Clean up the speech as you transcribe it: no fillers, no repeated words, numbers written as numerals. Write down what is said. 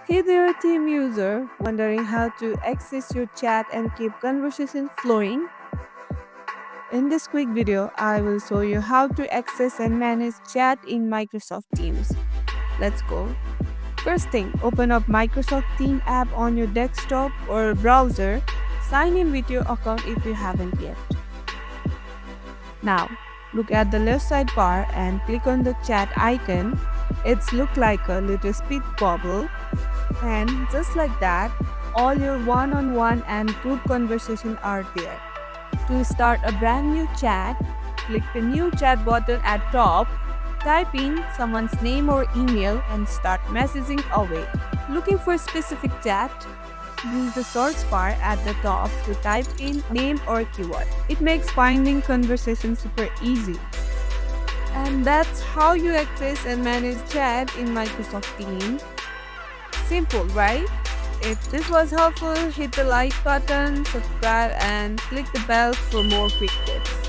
Hey there, team user, wondering how to access your chat and keep conversation flowing? In this quick video, I will show you how to access and manage chat in Microsoft Teams. Let's go. First thing, open up Microsoft Teams app on your desktop or browser. Sign in with your account if you haven't yet. Now, look at the left side bar and click on the chat icon. It's look like a little speed bubble. And just like that, all your one-on-one and group conversation are there. To start a brand new chat, click the new chat button at top, type in someone's name or email and start messaging away. Looking for a specific chat? Use the search bar at the top to type in name or keyword. It makes finding conversation super easy. And that's how you access and manage chat in Microsoft Teams. Simple, right? If this was helpful, hit the like button, subscribe, and click the bell for more quick tips.